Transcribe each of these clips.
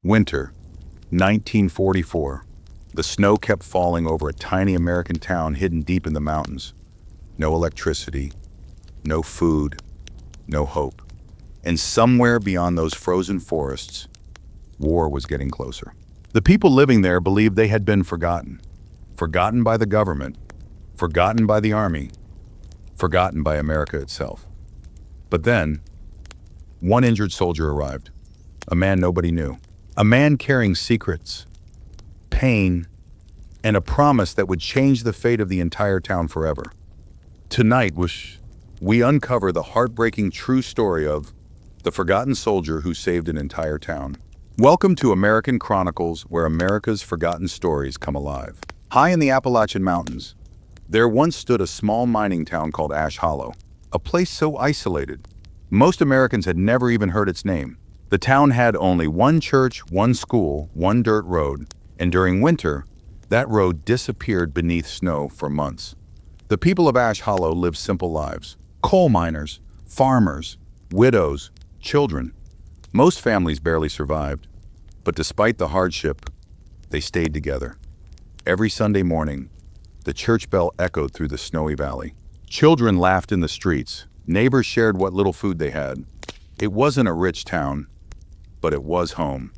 Winter, 1944. The snow kept falling over a tiny American town hidden deep in the mountains. No electricity, no food, no hope. And somewhere beyond those frozen forests, war was getting closer. The people living there believed they had been forgotten. Forgotten by the government, forgotten by the army, forgotten by America itself. But then, one injured soldier arrived. A man nobody knew. A man carrying secrets, pain, and a promise that would change the fate of the entire town forever. Tonight, we uncover the heartbreaking true story of the forgotten soldier who saved an entire town. Welcome to American Chronicles, where America's forgotten stories come alive. High in the Appalachian Mountains, there once stood a small mining town called Ash Hollow, a place so isolated, most Americans had never even heard its name. The town had only one church, one school, one dirt road, and during winter, that road disappeared beneath snow for months. The people of Ash Hollow lived simple lives. Coal miners, farmers, widows, children. Most families barely survived, but despite the hardship, they stayed together. Every Sunday morning, the church bell echoed through the snowy valley. Children laughed in the streets. Neighbors shared what little food they had. It wasn't a rich town, but it was home.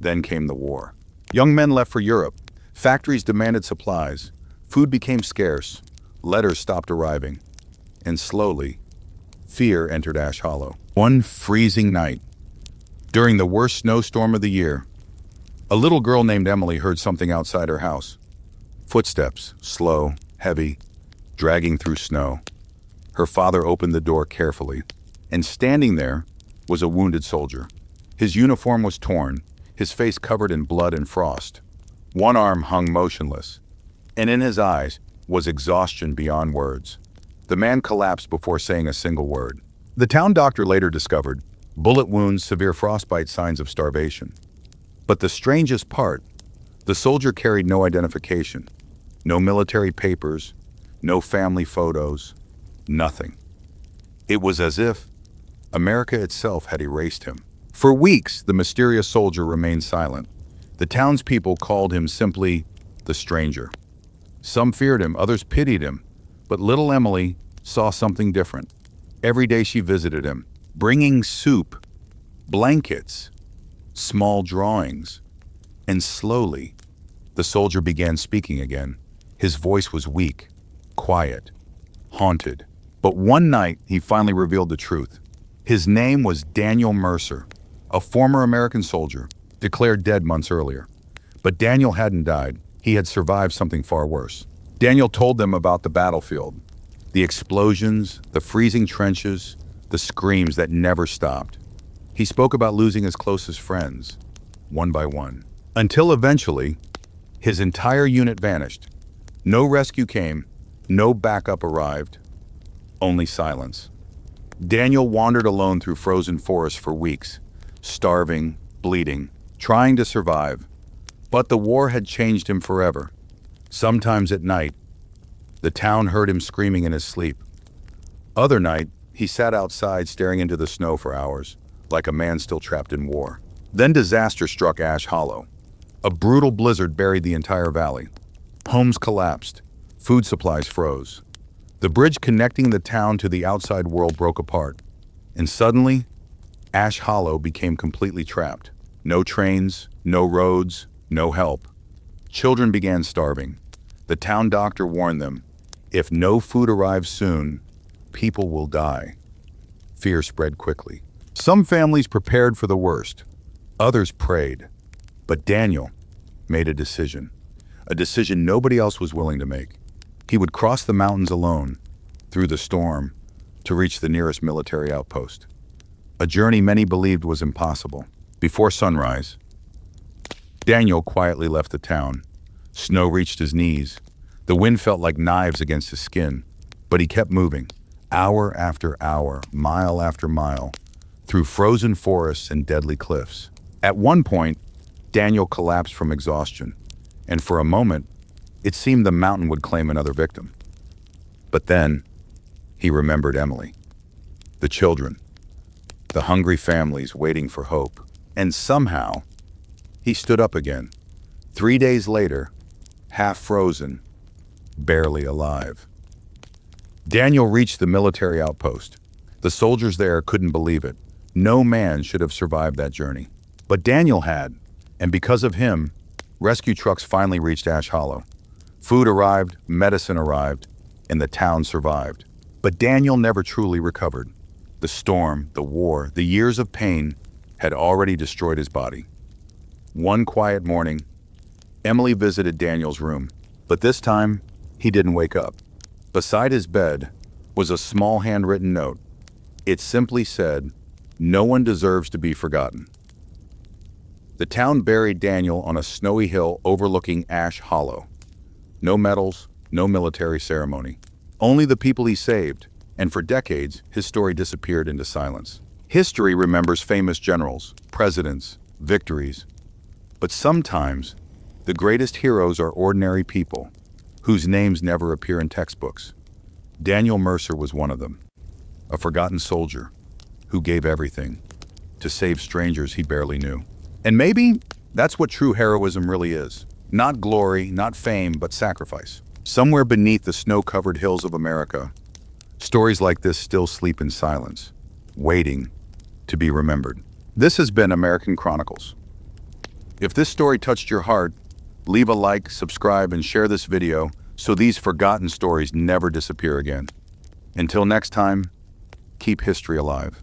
Then came the war. Young men left for Europe. Factories demanded supplies. Food became scarce. Letters stopped arriving. And slowly, fear entered Ash Hollow. One freezing night, during the worst snowstorm of the year, a little girl named Emily heard something outside her house. Footsteps, slow, heavy, dragging through snow. Her father opened the door carefully, and standing there was a wounded soldier. His uniform was torn, his face covered in blood and frost. One arm hung motionless, and in his eyes was exhaustion beyond words. The man collapsed before saying a single word. The town doctor later discovered bullet wounds, severe frostbite, signs of starvation. But the strangest part, the soldier carried no identification, no military papers, no family photos, nothing. It was as if America itself had erased him. For weeks, the mysterious soldier remained silent. The townspeople called him simply the stranger. Some feared him, others pitied him, but little Emily saw something different. Every day she visited him, bringing soup, blankets, small drawings, and slowly, the soldier began speaking again. His voice was weak, quiet, haunted. But one night, he finally revealed the truth. His name was Daniel Mercer, a former American soldier, declared dead months earlier. But Daniel hadn't died. He had survived something far worse. Daniel told them about the battlefield, the explosions, the freezing trenches, the screams that never stopped. He spoke about losing his closest friends, one by one, until eventually, his entire unit vanished. No rescue came, no backup arrived, only silence. Daniel wandered alone through frozen forests for weeks, starving, bleeding, trying to survive. But the war had changed him forever. Sometimes at night, the town heard him screaming in his sleep. Other night, he sat outside staring into the snow for hours, like a man still trapped in war. Then disaster struck Ash Hollow. A brutal blizzard buried the entire valley. Homes collapsed. Food supplies froze. The bridge connecting the town to the outside world broke apart. And suddenly, Ash Hollow became completely trapped. No trains, no roads, no help. Children began starving. The town doctor warned them, if no food arrives soon, people will die. Fear spread quickly. Some families prepared for the worst. Others prayed. But Daniel made a decision nobody else was willing to make. He would cross the mountains alone, through the storm, to reach the nearest military outpost. A journey many believed was impossible. Before sunrise, Daniel quietly left the town. Snow reached his knees. The wind felt like knives against his skin, but he kept moving, hour after hour, mile after mile, through frozen forests and deadly cliffs. At one point, Daniel collapsed from exhaustion, and for a moment, it seemed the mountain would claim another victim. But then, he remembered Emily, the children, the hungry families waiting for hope, and somehow, He stood up again. 3 days later, half frozen, barely alive. Daniel reached the military outpost. The soldiers there couldn't believe it. No man should have survived that journey. But Daniel had, and because of him, rescue trucks finally reached Ash Hollow. Food arrived, medicine arrived, and the town survived. But Daniel never truly recovered. The storm, the war, the years of pain had already destroyed his body. One quiet morning, Emily visited Daniel's room, but this time, he didn't wake up. Beside his bed was a small handwritten note. It simply said, "No one deserves to be forgotten." The town buried Daniel on a snowy hill overlooking Ash Hollow. No medals, no military ceremony. Only the people he saved, and for decades, his story disappeared into silence. History remembers famous generals, presidents, victories, but sometimes the greatest heroes are ordinary people whose names never appear in textbooks. Daniel Mercer was one of them, a forgotten soldier who gave everything to save strangers he barely knew. And maybe that's what true heroism really is. Not glory, not fame, but sacrifice. Somewhere beneath the snow-covered hills of America, stories like this still sleep in silence, waiting to be remembered. This has been American Chronicles. If this story touched your heart, leave a like, subscribe, and share this video so these forgotten stories never disappear again. Until next time, keep history alive.